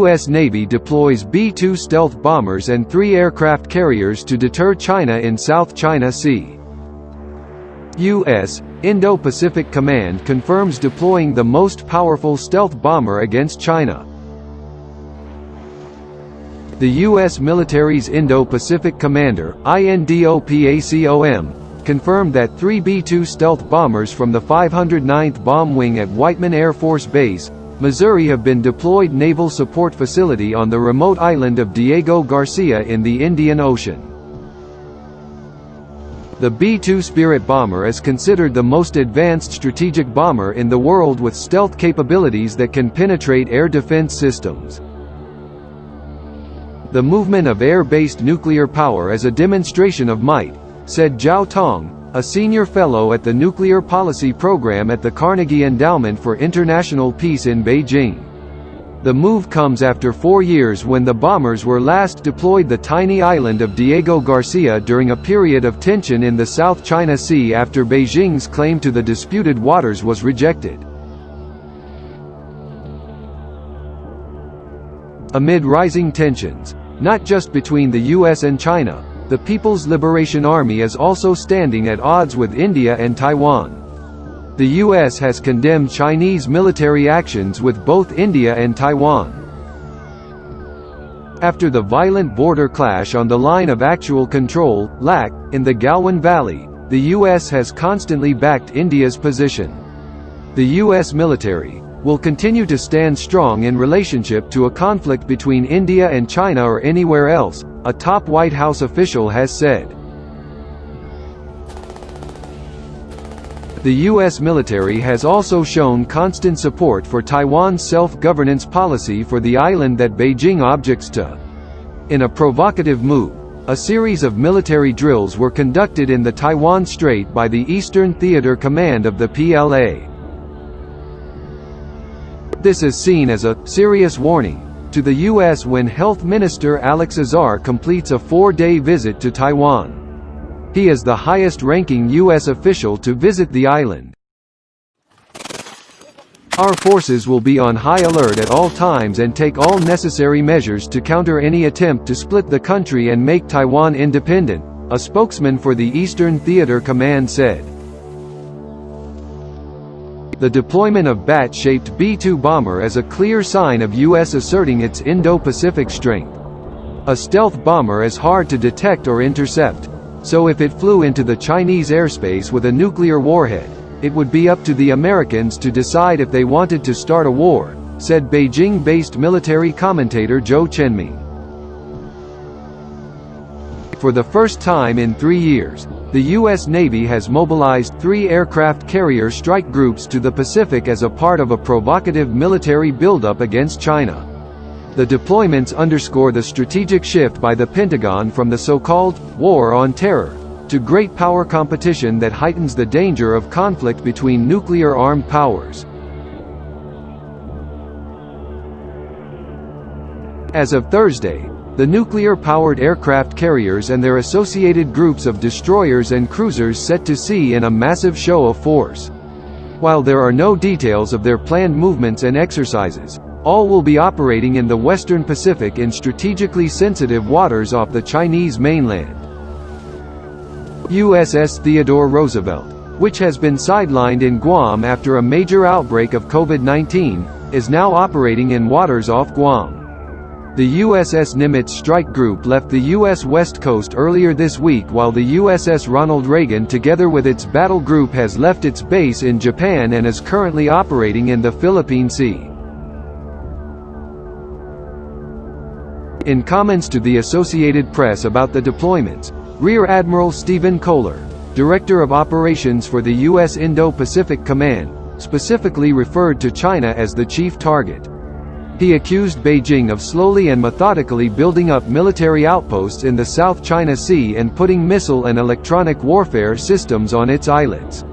U.S. Navy deploys B-2 stealth bombers and 3 aircraft carriers to deter China in South China Sea. U.S. Indo-Pacific Command confirms deploying the most powerful stealth bomber against China. The U.S. military's Indo-Pacific Commander, INDOPACOM, confirmed that 3 B-2 stealth bombers from the 509th Bomb Wing at Whiteman Air Force Base, Missouri have been deployed naval support facility on the remote island of Diego Garcia in the Indian Ocean. The B-2 Spirit bomber is considered the most advanced strategic bomber in the world with stealth capabilities that can penetrate air defense systems. The movement of air-based nuclear power is a demonstration of might, said Zhao Tong, a senior fellow at the Nuclear Policy Program at the Carnegie Endowment for International Peace in Beijing. The move comes after 4 years when the bombers were last deployed the tiny island of Diego Garcia during a period of tension in the South China Sea after Beijing's claim to the disputed waters was rejected. Amid rising tensions, not just between the US and China, the People's Liberation Army is also standing at odds with India and Taiwan. The US has condemned Chinese military actions with both India and Taiwan. After the violent border clash on the line of actual control, LAC, in the Galwan Valley, the US has constantly backed India's position. The US military will continue to stand strong in relationship to a conflict between India and China or anywhere else, a top White House official has said. The U.S. military has also shown constant support for Taiwan's self-governance policy for the island that Beijing objects to. In a provocative move, a series of military drills were conducted in the Taiwan Strait by the Eastern Theater Command of the PLA. This is seen as a serious warning to the U.S. when Health Minister Alex Azar completes a 4-day visit to Taiwan. He is the highest-ranking U.S. official to visit the island. Our forces will be on high alert at all times and take all necessary measures to counter any attempt to split the country and make Taiwan independent, a spokesman for the Eastern Theater Command said. The deployment of bat-shaped B-2 bomber is a clear sign of U.S. asserting its Indo-Pacific strength. A stealth bomber is hard to detect or intercept. So if it flew into the Chinese airspace with a nuclear warhead, it would be up to the Americans to decide if they wanted to start a war, said Beijing-based military commentator Zhou Chenming. For the first time in 3 years, the U.S. Navy has mobilized 3 aircraft carrier strike groups to the Pacific as a part of a provocative military buildup against China. The deployments underscore the strategic shift by the Pentagon from the so-called war on terror to great power competition that heightens the danger of conflict between nuclear-armed powers. As of Thursday, the nuclear-powered aircraft carriers and their associated groups of destroyers and cruisers set to sea in a massive show of force. While there are no details of their planned movements and exercises, all will be operating in the Western Pacific in strategically sensitive waters off the Chinese mainland. USS Theodore Roosevelt, which has been sidelined in Guam after a major outbreak of COVID-19, is now operating in waters off Guam. The USS Nimitz strike group left the U.S. West Coast earlier this week while the USS Ronald Reagan together with its battle group has left its base in Japan and is currently operating in the Philippine Sea. In comments to the Associated Press about the deployments, Rear Admiral Stephen Kohler, Director of Operations for the U.S. Indo-Pacific Command, specifically referred to China as the chief target. He accused Beijing of slowly and methodically building up military outposts in the South China Sea and putting missile and electronic warfare systems on its islets.